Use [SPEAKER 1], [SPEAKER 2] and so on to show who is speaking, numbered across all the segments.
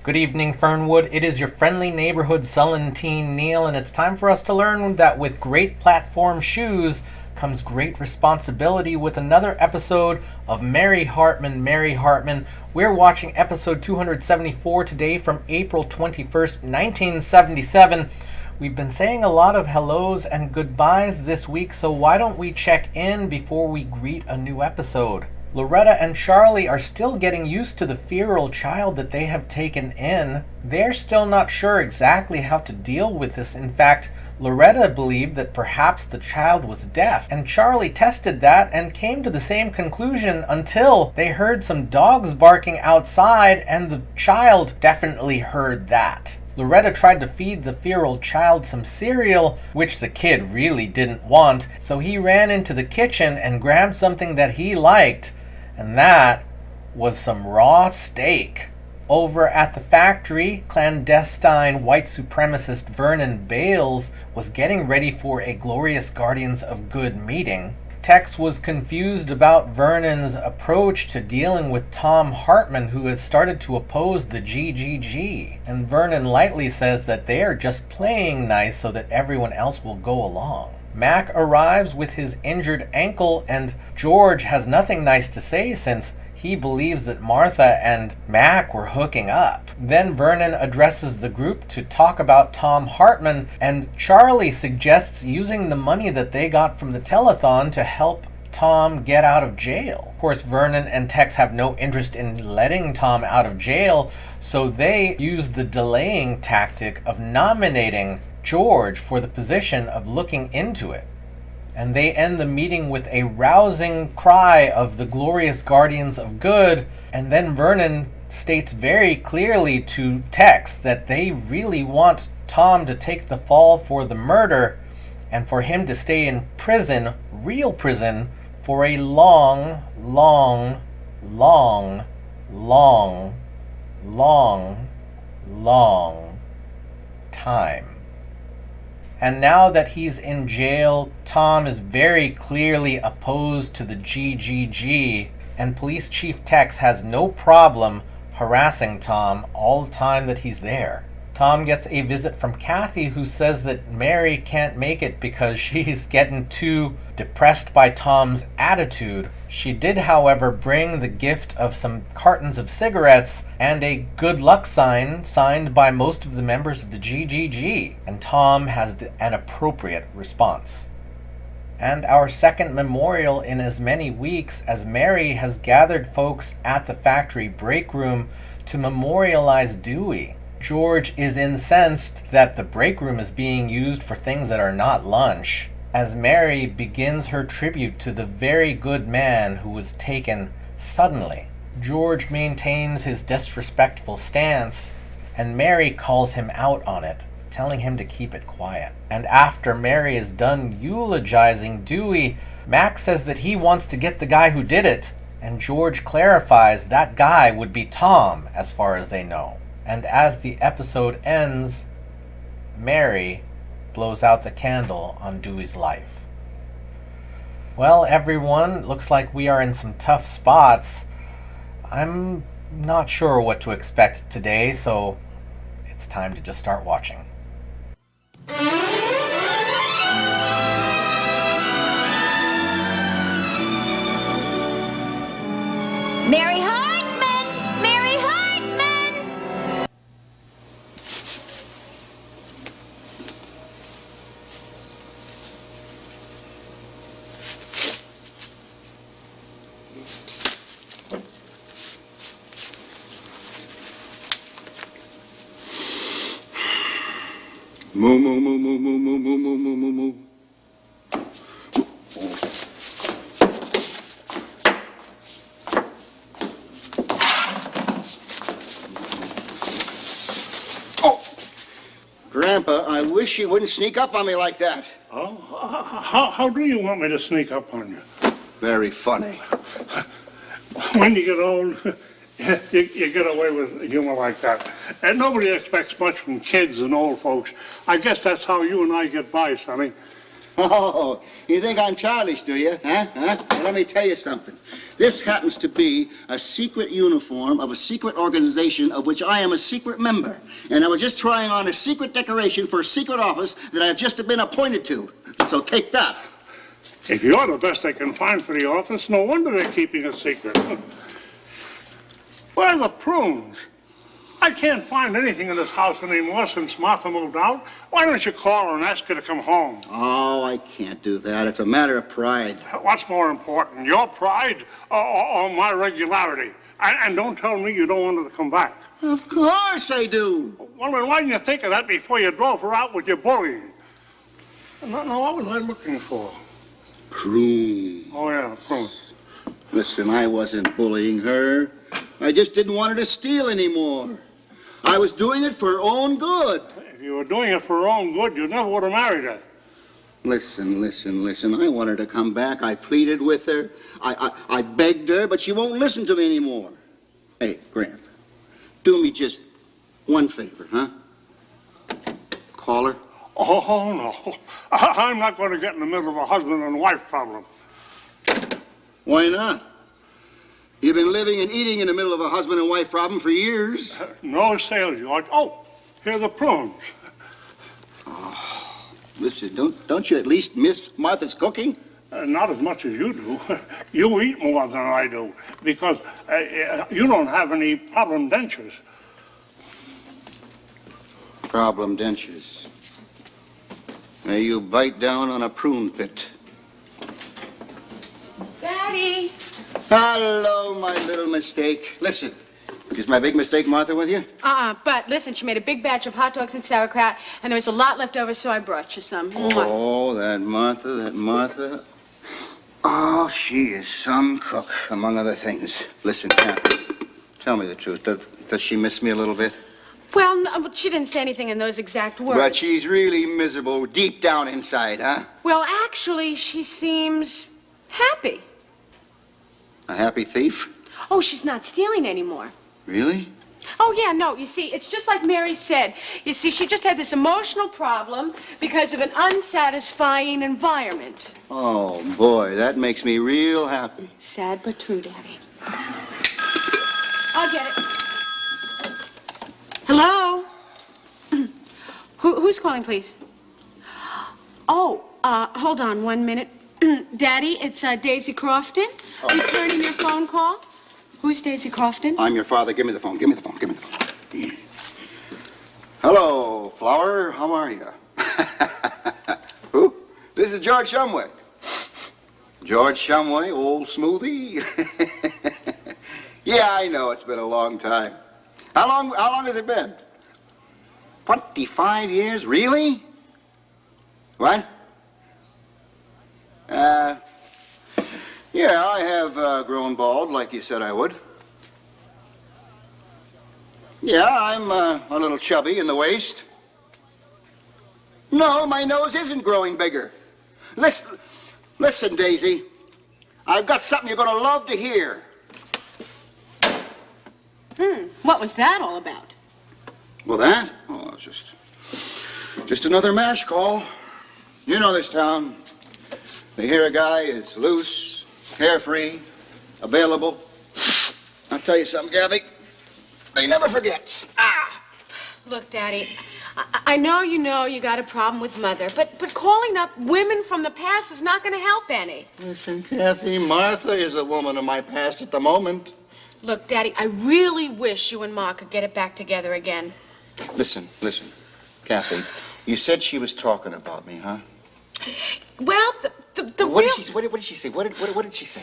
[SPEAKER 1] Good evening, Fernwood. It is your friendly neighborhood sullen teen Neil, and it's time for us to learn that with great platform shoes comes great responsibility with another episode of Mary Hartman, Mary Hartman. We're watching episode 274 today from April 21st, 1977. We've been saying a lot of hellos and goodbyes this week, so why don't we check in before we greet a new episode? Loretta and Charlie are still getting used to the feral child that they have taken in. They're still not sure exactly how to deal with this. In fact, Loretta believed that perhaps the child was deaf, and Charlie tested that and came to the same conclusion until they heard some dogs barking outside, and the child definitely heard that. Loretta tried to feed the feral child some cereal, which the kid really didn't want, so he ran into the kitchen and grabbed something that he liked. And that was some raw steak. Over at the factory, clandestine white supremacist Vernon Bales was getting ready for a glorious Guardians of Good meeting. Tex was confused about Vernon's approach to dealing with Tom Hartman, who has started to oppose the GGG. And Vernon lightly says that they are just playing nice so that everyone else will go along. Mack arrives with his injured ankle, and George has nothing nice to say since he believes that Martha and Mack were hooking up. Then Vernon addresses the group to talk about Tom Hartman, and Charlie suggests using the money that they got from the telethon to help Tom get out of jail. Of course, Vernon and Tex have no interest in letting Tom out of jail, so they use the delaying tactic of nominating George for the position of looking into it. And they end the meeting with a rousing cry of the glorious Guardians of Good, and then Vernon states very clearly to Tex that they really want Tom to take the fall for the murder and for him to stay in prison, real prison, for a long, long, long, long, long, long time. And now that he's in jail, Tom is very clearly opposed to the GGG, and Police Chief Tex has no problem harassing Tom all the time that he's there. Tom gets a visit from Kathy, who says that Mary can't make it because she's getting too depressed by Tom's attitude. She did, however, bring the gift of some cartons of cigarettes and a good luck sign signed by most of the members of the GGG, and Tom has an appropriate response. And our second memorial in as many weeks, as Mary has gathered folks at the factory break room to memorialize Dewey. George is incensed that the break room is being used for things that are not lunch, as Mary begins her tribute to the very good man who was taken suddenly. George maintains his disrespectful stance, and Mary calls him out on it, telling him to keep it quiet. And after Mary is done eulogizing Dewey, Mack says that he wants to get the guy who did it, and George clarifies that guy would be Tom, as far as they know. And as the episode ends, Mary blows out the candle on Dewey's life. Well, everyone, looks like we are in some tough spots. I'm not sure what to expect today, so it's time to just start watching.
[SPEAKER 2] Mary Hartman! Mary Hartman!
[SPEAKER 3] Moo, moo, moo, moo, moo, moo, moo, moo, moo, moo, moo. Oh! Grandpa, I wish you wouldn't sneak up on me like that.
[SPEAKER 4] Oh, how do you want me to sneak up on you?
[SPEAKER 3] Very funny.
[SPEAKER 4] When you get old, you get away with humor like that. And nobody expects much from kids and old folks. I guess that's how you and I get by, Sonny.
[SPEAKER 3] Oh, you think I'm childish, do you? Huh? Well, let me tell you something. This happens to be a secret uniform of a secret organization of which I am a secret member. And I was just trying on a secret decoration for a secret office that I've just been appointed to. So take that.
[SPEAKER 4] If you're the best they can find for the office, no wonder they're keeping it secret. Where are the prunes? I can't find anything in this house anymore since Martha moved out. Why don't you call her and ask her to come home?
[SPEAKER 3] Oh, I can't do that. It's a matter of pride.
[SPEAKER 4] What's more important, your pride or my regularity? And don't tell me you don't want her to come back.
[SPEAKER 3] Of course I do.
[SPEAKER 4] Well, then why didn't you think of that before you drove her out with your bullying? No, what was I looking for?
[SPEAKER 3] Prune.
[SPEAKER 4] Oh, yeah, prune.
[SPEAKER 3] Listen, I wasn't bullying her. I just didn't want her to steal anymore. I was doing it for her own good.
[SPEAKER 4] If you were doing it for her own good, you never would have married her.
[SPEAKER 3] Listen. I want her to come back. I pleaded with her. I begged her, but she won't listen to me anymore. Hey, Gramp, do me just one favor, huh? Call her.
[SPEAKER 4] Oh, no. I'm not going to get in the middle of a husband and wife problem.
[SPEAKER 3] Why not? You've been living and eating in the middle of a husband and wife problem for years.
[SPEAKER 4] No sales, George. Oh, here are the prunes.
[SPEAKER 3] Oh, listen, don't you at least miss Martha's cooking?
[SPEAKER 4] Not as much as you do. You eat more than I do because you don't have any problem dentures.
[SPEAKER 3] Problem dentures. May you bite down on a prune pit.
[SPEAKER 2] Daddy.
[SPEAKER 3] Hello, my little mistake. Listen, is my big mistake Martha with you?
[SPEAKER 5] But listen, she made a big batch of hot dogs and sauerkraut, and there was a lot left over, so I brought you some.
[SPEAKER 3] Oh, that Martha. Oh, she is some cook, among other things. Listen, Kathy, tell me the truth. Does she miss me a little bit?
[SPEAKER 5] Well, no, she didn't say anything in those exact words.
[SPEAKER 3] But she's really miserable deep down inside, huh?
[SPEAKER 5] Well, actually, she seems happy.
[SPEAKER 3] A happy thief?
[SPEAKER 5] Oh, she's not stealing anymore.
[SPEAKER 3] Really?
[SPEAKER 5] Oh, yeah, no, you see, it's just like Mary said. You see, she just had this emotional problem because of an unsatisfying environment.
[SPEAKER 3] Oh, boy, that makes me real happy.
[SPEAKER 5] Sad but true, Daddy. I'll get it. Hello? Who's calling, please? Oh, hold on 1 minute. Daddy, it's Daisy Crofton. Returning your phone call. Who's Daisy Crofton?
[SPEAKER 3] I'm your father. Give me the phone. Hello, Flower. How are you? Who? This is George Shumway. George Shumway, old smoothie. Yeah, I know. It's been a long time. How long has it been? 25 years? Really? What? Yeah, I have grown bald like you said I would. Yeah, I'm a little chubby in the waist. No, my nose isn't growing bigger. Listen, Daisy. I've got something you're going to love to hear.
[SPEAKER 5] What was that all about?
[SPEAKER 3] Well, that? Oh, it's just another MASH call. You know this town. They hear a guy is loose, carefree, available. I'll tell you something, Kathy. They never forget.
[SPEAKER 5] Look, Daddy, I know you got a problem with Mother, but calling up women from the past is not going to help any.
[SPEAKER 3] Listen, Kathy, Martha is a woman of my past at the moment.
[SPEAKER 5] Look, Daddy, I really wish you and Ma could get it back together again.
[SPEAKER 3] Listen, Kathy, you said she was talking about me, huh?
[SPEAKER 5] Well,
[SPEAKER 3] What did she say? What did she say? What did she say?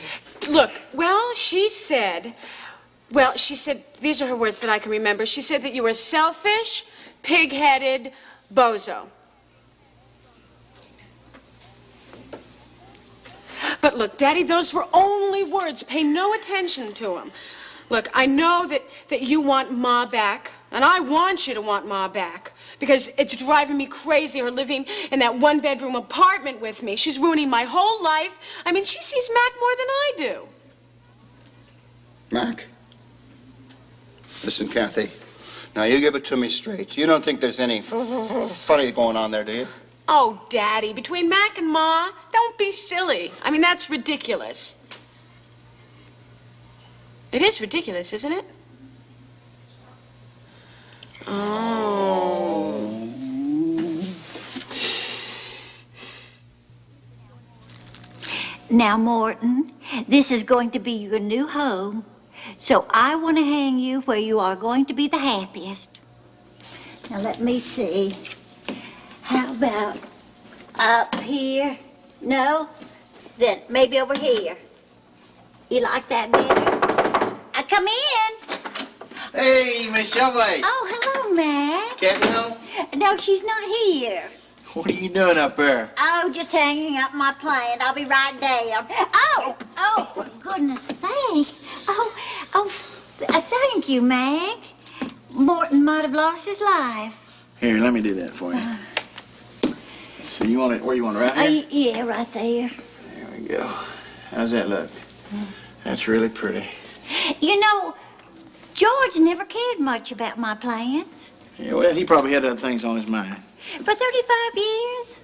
[SPEAKER 5] Look, she said, these are her words that I can remember. She said that you were selfish, pig-headed, bozo. But look, Daddy, those were only words. Pay no attention to them. Look, I know that you want Ma back, and I want you to want Ma back, because it's driving me crazy, her living in that one-bedroom apartment with me. She's ruining my whole life. I mean, she sees Mack more than I do.
[SPEAKER 3] Mack? Listen, Kathy, now you give it to me straight. You don't think there's any funny going on there, do you?
[SPEAKER 5] Oh, Daddy, between Mack and Ma, don't be silly. I mean, that's ridiculous. It is ridiculous, isn't it? Oh.
[SPEAKER 2] Now, Morton, this is going to be your new home, so I want to hang you where you are going to be the happiest. Now, let me see. How about up here? No? Then maybe over here. You like that better? Come in.
[SPEAKER 6] Hey, Miss Shumway.
[SPEAKER 2] Oh, hello, Mack.
[SPEAKER 6] Kathy home?
[SPEAKER 2] No, she's not here.
[SPEAKER 6] What are you doing up there?
[SPEAKER 2] Oh, just hanging up my plant. I'll be right down. Oh, for goodness sake. Thank you, Mack. Morton might have lost his life.
[SPEAKER 6] Here, let me do that for you. So you want it, where you want it, right here?
[SPEAKER 2] Yeah, right there.
[SPEAKER 6] There we go. How's that look? That's really pretty.
[SPEAKER 2] You know, George never cared much about my plants.
[SPEAKER 6] Yeah, well, he probably had other things on his mind.
[SPEAKER 2] For 35 years?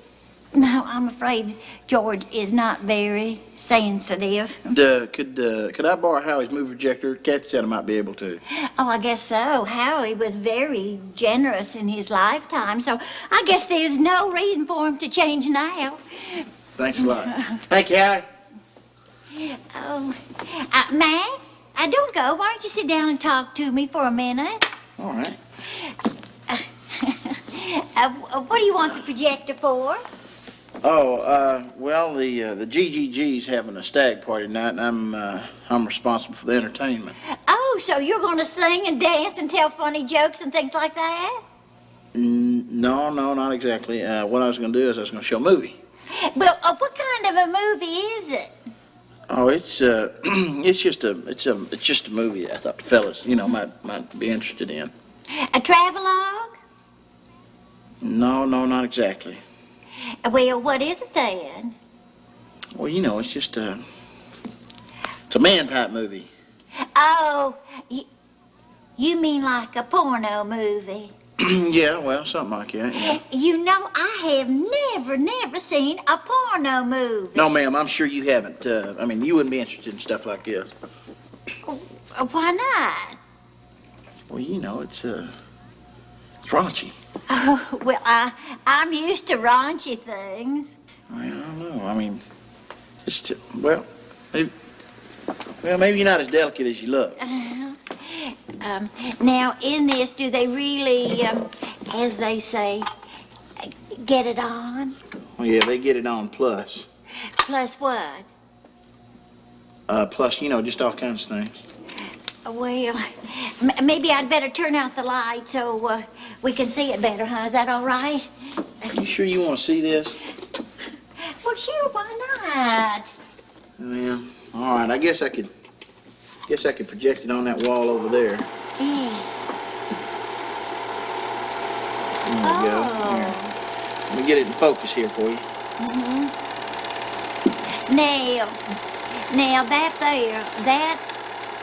[SPEAKER 2] No, I'm afraid George is not very sensitive.
[SPEAKER 6] Could I borrow Howie's movie projector? Kathy said I might be able to.
[SPEAKER 2] Oh, I guess so. Howie was very generous in his lifetime, so I guess there's no reason for him to change now.
[SPEAKER 6] Thanks a lot. Thank you, Howie.
[SPEAKER 2] Oh, Mack, don't go. Why don't you sit down and talk to me for a minute?
[SPEAKER 6] All right.
[SPEAKER 2] What do you want the projector for?
[SPEAKER 6] Oh, well, the GGG's having a stag party tonight, and I'm responsible for the entertainment.
[SPEAKER 2] Oh, so you're going to sing and dance and tell funny jokes and things like that?
[SPEAKER 6] No, not exactly. What I was going to do is I was going to show a movie.
[SPEAKER 2] Well, what kind of a movie is it?
[SPEAKER 6] Oh, it's just a movie I thought the fellas, might be interested in.
[SPEAKER 2] A travelogue?
[SPEAKER 6] No, not exactly.
[SPEAKER 2] Well, what is it then?
[SPEAKER 6] Well, it's just it's a man-type movie.
[SPEAKER 2] Oh, you mean like a porno movie?
[SPEAKER 6] Yeah, well, something like that, yeah.
[SPEAKER 2] You know, I have never seen a porno movie.
[SPEAKER 6] No, ma'am, I'm sure you haven't. You wouldn't be interested in stuff like this.
[SPEAKER 2] Why not?
[SPEAKER 6] Well, it's raunchy.
[SPEAKER 2] Oh, well, I'm used to raunchy things.
[SPEAKER 6] Well, I don't know. Maybe you're not as delicate as you look.
[SPEAKER 2] Now, in this, do they really, as they say, get it on?
[SPEAKER 6] Oh, yeah, they get it on plus.
[SPEAKER 2] Plus what?
[SPEAKER 6] Plus, just all kinds of things.
[SPEAKER 2] Well, maybe I'd better turn out the light so we can see it better, huh? Is that all right?
[SPEAKER 6] You sure you want to see this?
[SPEAKER 2] Well, sure, why not?
[SPEAKER 6] Yeah. All right. I guess I could project it on that wall over there.
[SPEAKER 2] Yeah.
[SPEAKER 6] There you go. Here. Let me get it in focus here for you.
[SPEAKER 2] Now that there, that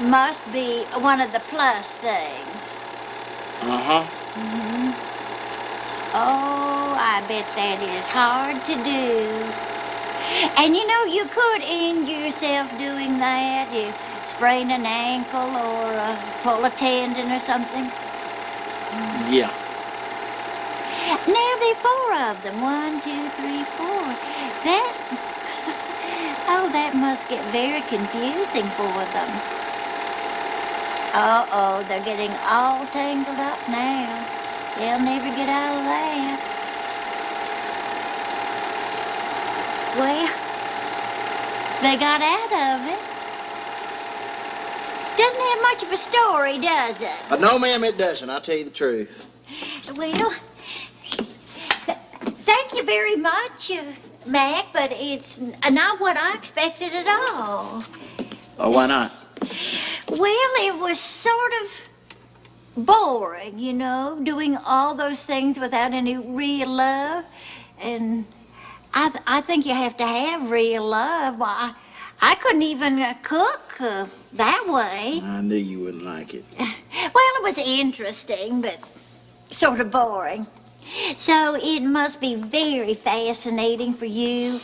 [SPEAKER 2] must be one of the plus things.
[SPEAKER 6] Uh-huh.
[SPEAKER 2] Oh, I bet that is hard to do. And you could end yourself doing that. You sprain an ankle or pull a tendon or something.
[SPEAKER 6] Yeah.
[SPEAKER 2] Now there are 4 of them. 1, 2, 3, 4. That must get very confusing for them. Uh-oh, they're getting all tangled up now. They'll never get out of that. Well, they got out of it. Doesn't have much of a story, does it?
[SPEAKER 6] No, ma'am, it doesn't. I'll tell you the truth.
[SPEAKER 2] Well, thank you very much, Mack, but it's not what I expected at all.
[SPEAKER 6] Oh, why not?
[SPEAKER 2] Well, it was sort of boring, doing all those things without any real love. And I think you have to have real love. Well, I couldn't even cook that way.
[SPEAKER 6] I knew you wouldn't like it.
[SPEAKER 2] Well, it was interesting, but sort of boring. So it must be very fascinating for you,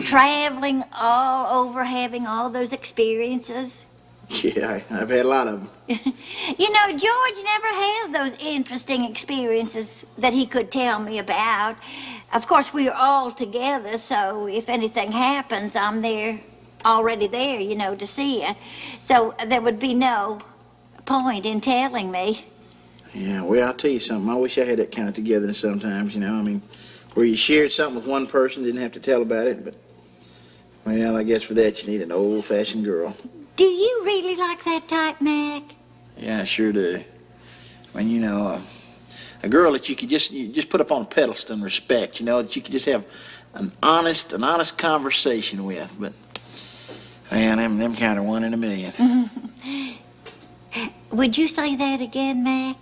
[SPEAKER 2] traveling all over, having all those experiences.
[SPEAKER 6] Yeah, I've had a lot of them.
[SPEAKER 2] You know, George never has those interesting experiences that he could tell me about. Of course, we're all together, so if anything happens, I'm already there, to see it. So there would be no point in telling me.
[SPEAKER 6] Yeah, well, I'll tell you something. I wish I had that kind of togetherness sometimes, I mean, where you shared something with one person, didn't have to tell about it, but, well, I guess for that you need an old-fashioned girl.
[SPEAKER 2] Do you really like that type, Mac?
[SPEAKER 6] Yeah, I sure do. I mean, a girl that you just put up on a pedestal and respect, that you could just have an honest conversation with, but, man, them kind of one in a million.
[SPEAKER 2] Would you say that again, Mac?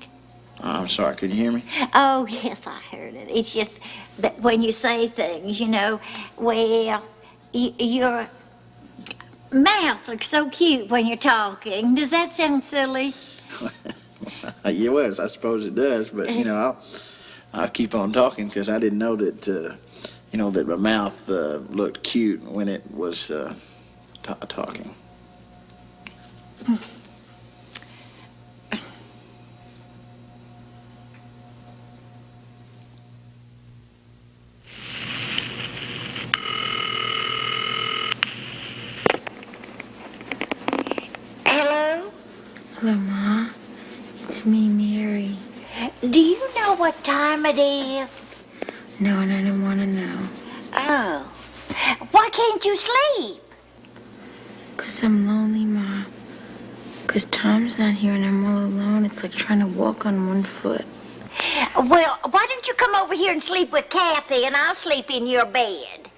[SPEAKER 6] Oh, I'm sorry, could you hear me?
[SPEAKER 2] Oh, yes, I heard it. It's just that when you say things, well, your mouth looks so cute when you're talking. Does that sound silly?
[SPEAKER 6] Yeah, well, I suppose it does, but, I'll keep on talking because I didn't know that, that my mouth looked cute when it was talking.
[SPEAKER 7] Hello, Ma. It's me, Mary.
[SPEAKER 2] Do you know what time it is?
[SPEAKER 7] No, and I don't want to know.
[SPEAKER 2] Oh. Why can't you sleep?
[SPEAKER 7] 'Cause I'm lonely, Ma. 'Cause Tom's not here and I'm all alone. It's like trying to walk on one foot.
[SPEAKER 2] Well, why don't you come over here and sleep with Kathy and I'll sleep in your bed?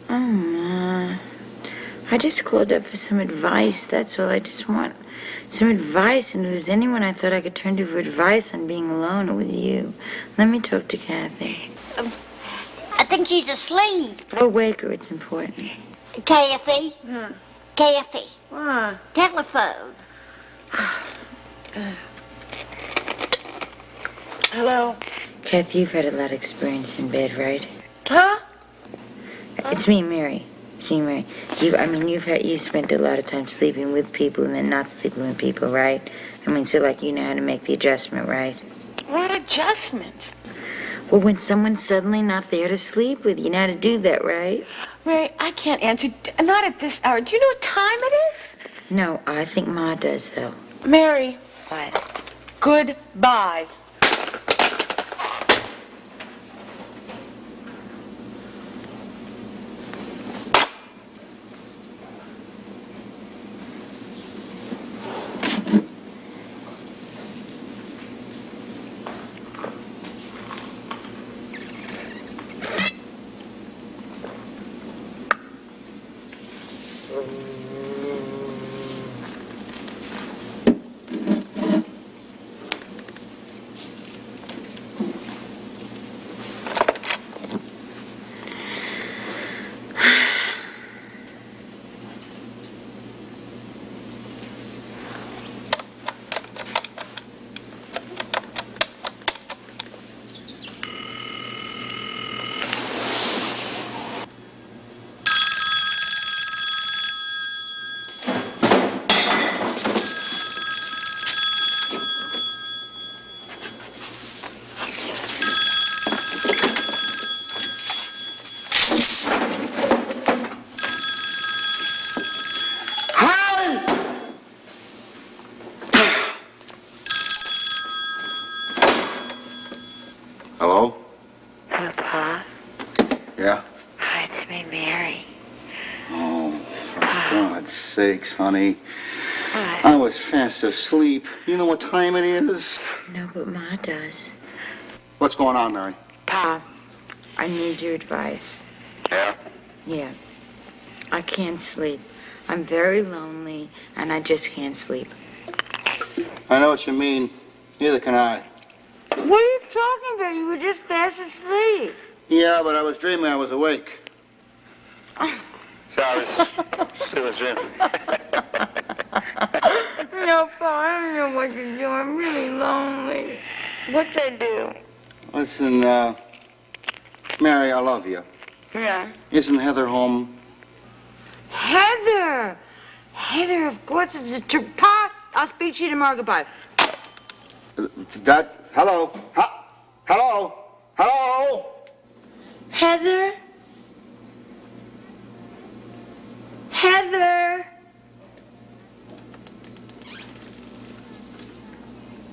[SPEAKER 7] Oh, Ma. I just called up for some advice. That's all. I just want some advice. And if there's anyone I thought I could turn to for advice on being alone, it was you. Let me talk to Kathy.
[SPEAKER 2] I think she's asleep.
[SPEAKER 7] Oh, wake her. It's important.
[SPEAKER 2] Kathy?
[SPEAKER 7] Huh?
[SPEAKER 2] Kathy?
[SPEAKER 7] What?
[SPEAKER 2] Telephone.
[SPEAKER 7] Hello? Kathy, you've had a lot of experience in bed, right?
[SPEAKER 5] Huh?
[SPEAKER 7] It's me, Mary. See, Mary, you've spent a lot of time sleeping with people and then not sleeping with people, right? So you know how to make the adjustment, right?
[SPEAKER 5] What adjustment?
[SPEAKER 7] Well, when someone's suddenly not there to sleep with, you know how to do that, right?
[SPEAKER 5] Mary, I can't answer. Not at this hour. Do you know what time it is?
[SPEAKER 7] No, I think Ma does, though.
[SPEAKER 5] Mary.
[SPEAKER 7] What?
[SPEAKER 5] Goodbye.
[SPEAKER 3] Hello?
[SPEAKER 7] Hello, Pa.
[SPEAKER 3] Yeah?
[SPEAKER 7] Hi, it's me, Mary.
[SPEAKER 3] Oh, for God's sakes, honey.
[SPEAKER 7] What?
[SPEAKER 3] I was fast asleep. You know what time it is?
[SPEAKER 7] No, but Ma does.
[SPEAKER 3] What's going on, Mary?
[SPEAKER 7] Pa, I need your advice.
[SPEAKER 3] Yeah?
[SPEAKER 7] Yeah. I can't sleep. I'm very lonely, and I just can't sleep.
[SPEAKER 3] I know what you mean. Neither can I.
[SPEAKER 7] What are you talking about? You were just fast asleep.
[SPEAKER 3] Yeah, but I was dreaming I was awake.
[SPEAKER 8] Sorry, it was dreaming.
[SPEAKER 7] No, Pa, I don't know what to do. I'm really lonely. What should I do?
[SPEAKER 3] Listen, Mary, I love you.
[SPEAKER 7] Yeah.
[SPEAKER 3] Isn't Heather home?
[SPEAKER 7] Heather! Heather, of course it's a Pa, I'll speak to you tomorrow. Goodbye.
[SPEAKER 3] Hello? Hello? Hello?
[SPEAKER 7] Heather? Heather?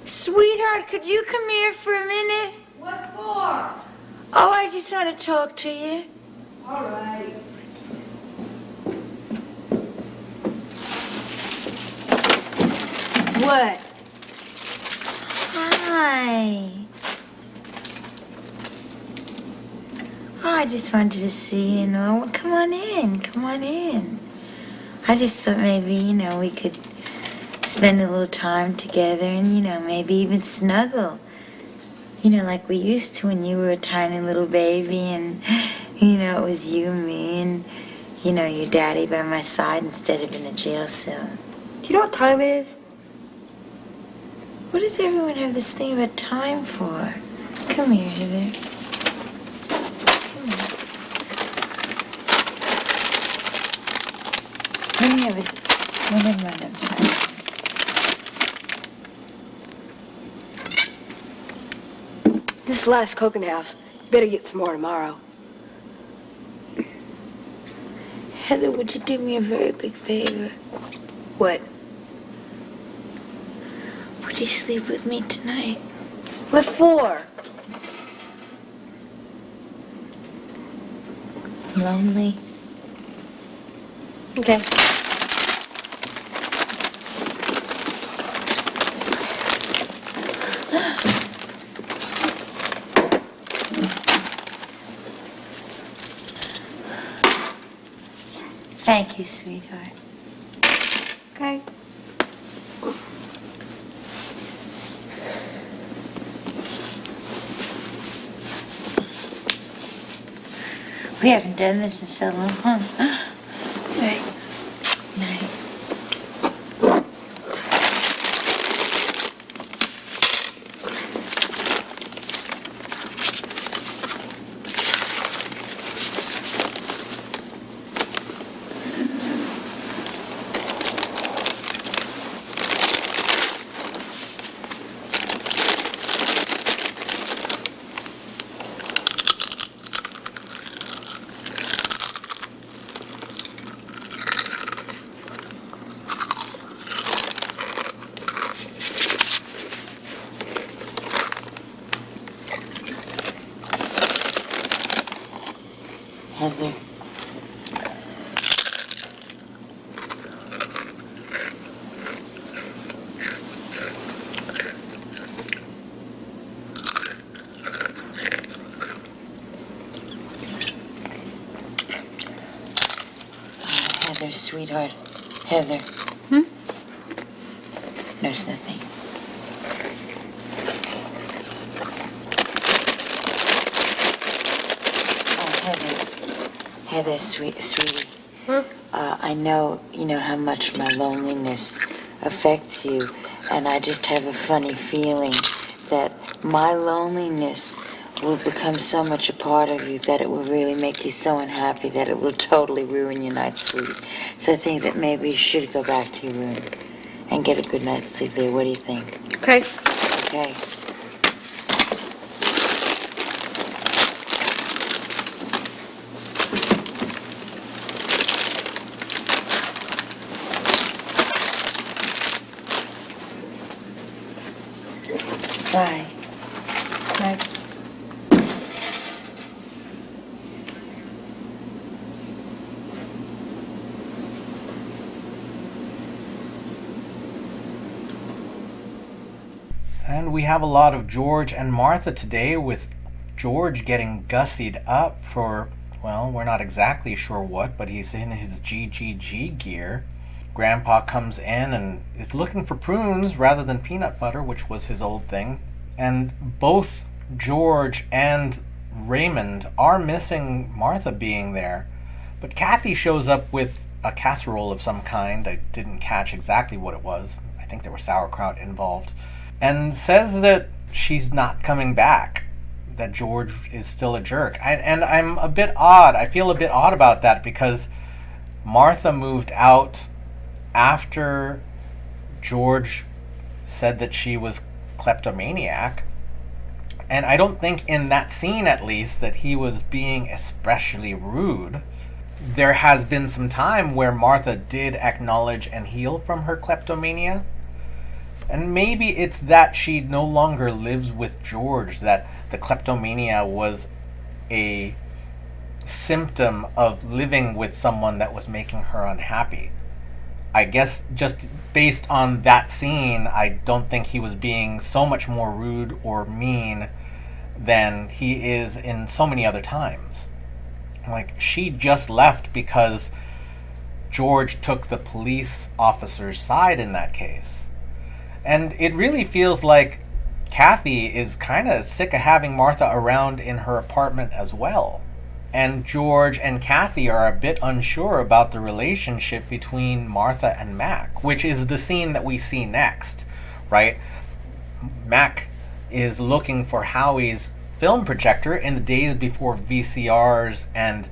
[SPEAKER 7] Sweetheart, could you come here for a minute?
[SPEAKER 2] What for?
[SPEAKER 7] Oh, I just want to talk to you.
[SPEAKER 2] All right. What?
[SPEAKER 7] Hi. Oh, I just wanted to see you, know. Come on in. Come on in. I just thought maybe, we could spend a little time together and, maybe even snuggle. Like we used to when you were a tiny little baby and, it was you and me and, your daddy by my side instead of in a jail cell.
[SPEAKER 9] Do you know what time it is?
[SPEAKER 7] What does everyone have this thing about time for? Come here, Heather. Come here. Let me have a... Oh, never mind, I'm sorry.
[SPEAKER 9] This is the last Coke in the house. You better get some more tomorrow.
[SPEAKER 7] Heather, would you do me a very big favor?
[SPEAKER 9] What?
[SPEAKER 7] Would you sleep with me tonight?
[SPEAKER 9] What for?
[SPEAKER 7] Lonely?
[SPEAKER 9] Okay.
[SPEAKER 7] Thank you, sweetheart.
[SPEAKER 9] Okay.
[SPEAKER 7] We haven't done this in so long. Night. Night. Heather. Heather, sweetheart. Heather. No, it's nothing. Heather, sweetie. I know, how much my loneliness affects you, and I just have a funny feeling that my loneliness will become so much a part of you that it will really make you so unhappy that it will totally ruin your night's sleep. So I think that maybe you should go back to your room and get a good night's sleep there. What do you think?
[SPEAKER 9] Okay.
[SPEAKER 7] Okay. Bye. Bye.
[SPEAKER 1] And we have a lot of George and Martha today, with George getting gussied up for, well, we're not exactly sure what, but he's in his GGG gear. Grandpa comes in and is looking for prunes rather than peanut butter, which was his old thing. And both George and Raymond are missing Martha being there. But Kathy shows up with a casserole of some kind. I didn't catch exactly what it was. I think there was sauerkraut involved. And says that she's not coming back, that George is still a jerk. And I'm a bit odd. I feel a bit odd about that because Martha moved out after George said that she was kleptomaniac, and I don't think in that scene at least that he was being especially rude. There has been some time where Martha did acknowledge and heal from her kleptomania. And maybe it's that she no longer lives with George, that the kleptomania was a symptom of living with someone that was making her unhappy. I guess just based on that scene, I don't think he was being so much more rude or mean than he is in so many other times. Like, she just left because George took the police officer's side in that case. And it really feels like Kathy is kind of sick of having Martha around in her apartment as well. And George and Kathy are a bit unsure about the relationship between Martha and Mack, which is the scene that we see next, right? Mack is looking for Howie's film projector in the days before VCRs and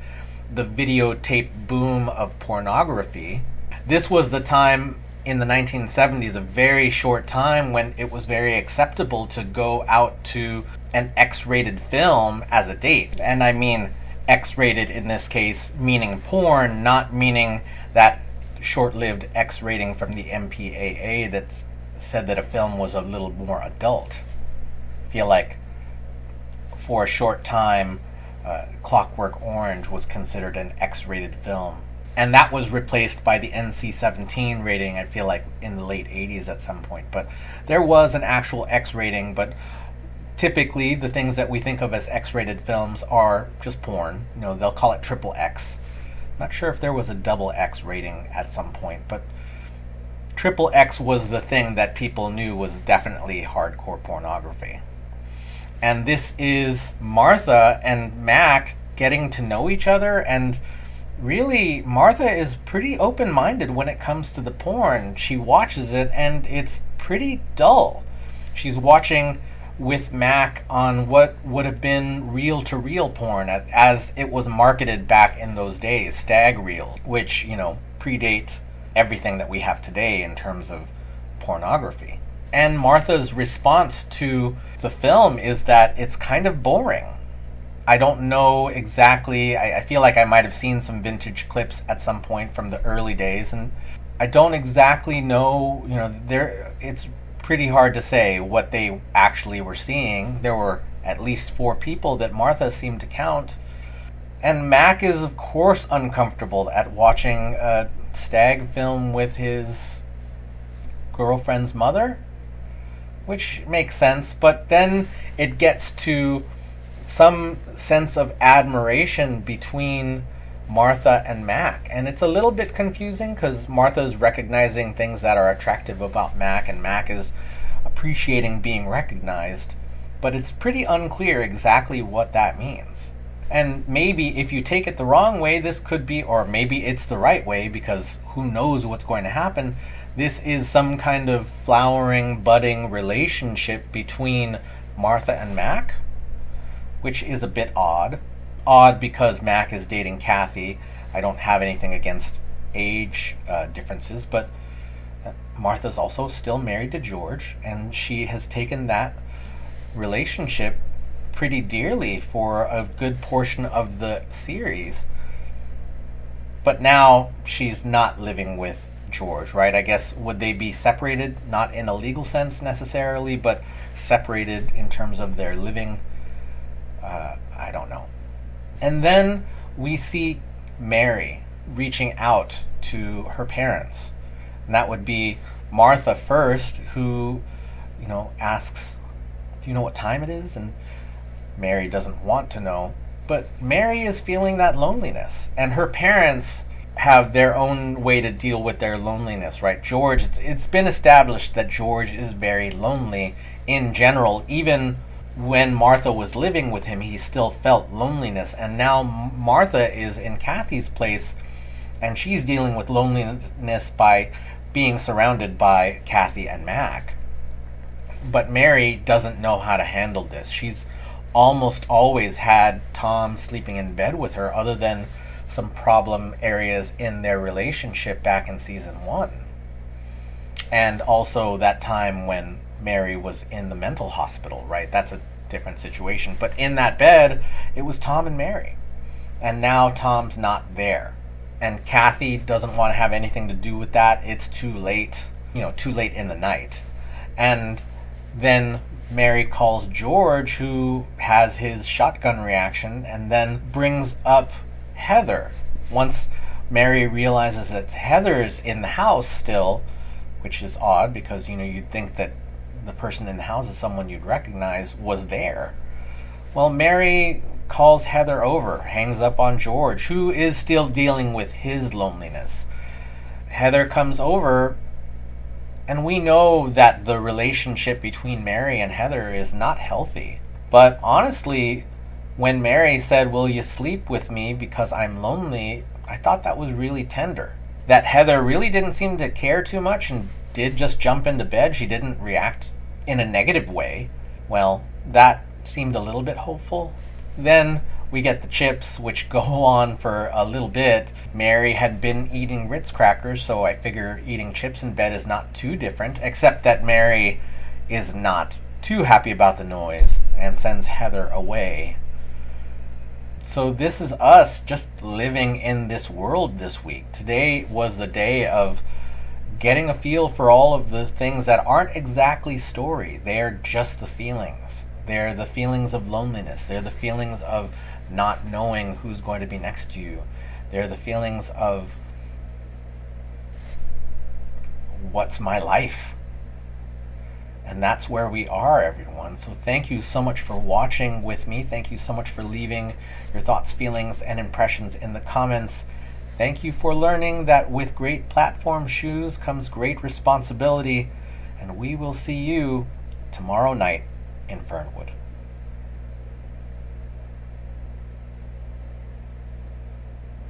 [SPEAKER 1] the videotape boom of pornography. This was the time in the 1970s, a very short time, when it was very acceptable to go out to an X-rated film as a date. And I mean X-rated in this case meaning porn, not meaning that short-lived X rating from the MPAA that said that a film was a little more adult. I feel like for a short time, Clockwork Orange was considered an X-rated film. And that was replaced by the NC-17 rating, I feel like, in the late 80s at some point. But there was an actual X rating, but typically the things that we think of as X-rated films are just porn. You know, they'll call it triple X. Not sure if there was a double X rating at some point, but triple X was the thing that people knew was definitely hardcore pornography. And this is Martha and Mack getting to know each other, and really, Martha is pretty open-minded when it comes to the porn. She watches it, and it's pretty dull. She's watching with Mack on what would have been reel-to-reel porn, as it was marketed back in those days, stag reel, which, you know, predate everything that we have today in terms of pornography. And Martha's response to the film is that it's kind of boring. I don't know exactly. I feel like I might have seen some vintage clips at some point from the early days, and I don't exactly know, you know, it's pretty hard to say what they actually were seeing. There were at least 4 people that Martha seemed to count. And Mack is, of course, uncomfortable at watching a stag film with his girlfriend's mother, which makes sense, but then it gets to some sense of admiration between Martha and Mack, and it's a little bit confusing because Martha's recognizing things that are attractive about Mack, and Mack is appreciating being recognized, but it's pretty unclear exactly what that means. And maybe if you take it the wrong way, this could be, or maybe it's the right way, because who knows what's going to happen. This is some kind of flowering, budding relationship between Martha and Mack, which is a bit odd. Odd because Mack is dating Kathy. I don't have anything against age differences, but Martha's also still married to George, and she has taken that relationship pretty dearly for a good portion of the series. But now she's not living with George, right? I guess, would they be separated? Not in a legal sense necessarily, but separated in terms of their living. I don't know. And then we see Mary reaching out to her parents. And that would be Martha first, who, you know, asks, do you know what time it is? And Mary doesn't want to know. But Mary is feeling that loneliness. And her parents have their own way to deal with their loneliness, right? George, it's been established that George is very lonely in general. Even when Martha was living with him, he still felt loneliness. And now Martha is in Kathy's place, and she's dealing with loneliness by being surrounded by Kathy and Mack. But Mary doesn't know how to handle this. She's almost always had Tom sleeping in bed with her, other than some problem areas in their relationship back in season 1. And also that time when Mary was in the mental hospital, right? That's a different situation. But in that bed, it was Tom and Mary. And now Tom's not there. And Kathy doesn't want to have anything to do with that. It's too late, too late in the night. And then Mary calls George, who has his shotgun reaction, and then brings up Heather. Once Mary realizes that Heather's in the house still, which is odd because, you'd think that the person in the house is someone you'd recognize, was there. Well, Mary calls Heather over, hangs up on George, who is still dealing with his loneliness. Heather comes over, and we know that the relationship between Mary and Heather is not healthy. But honestly, when Mary said, "Will you sleep with me because I'm lonely?" I thought that was really tender. That Heather really didn't seem to care too much and did just jump into bed. She didn't react in a negative way. Well, that seemed a little bit hopeful. Then we get the chips, which go on for a little bit. Mary had been eating Ritz crackers, so I figure eating chips in bed is not too different, except that Mary is not too happy about the noise and sends Heather away. So this is us just living in this world this week. Today was the day of getting a feel for all of the things that aren't exactly story. They're just the feelings. They're the feelings of loneliness. They're the feelings of not knowing who's going to be next to you. They're the feelings of what's my life? And that's where we are, everyone. So thank you so much for watching with me. Thank you so much for leaving your thoughts, feelings, and impressions in the comments. Thank you for learning that with great platform shoes comes great responsibility. And we will see you tomorrow night in Fernwood.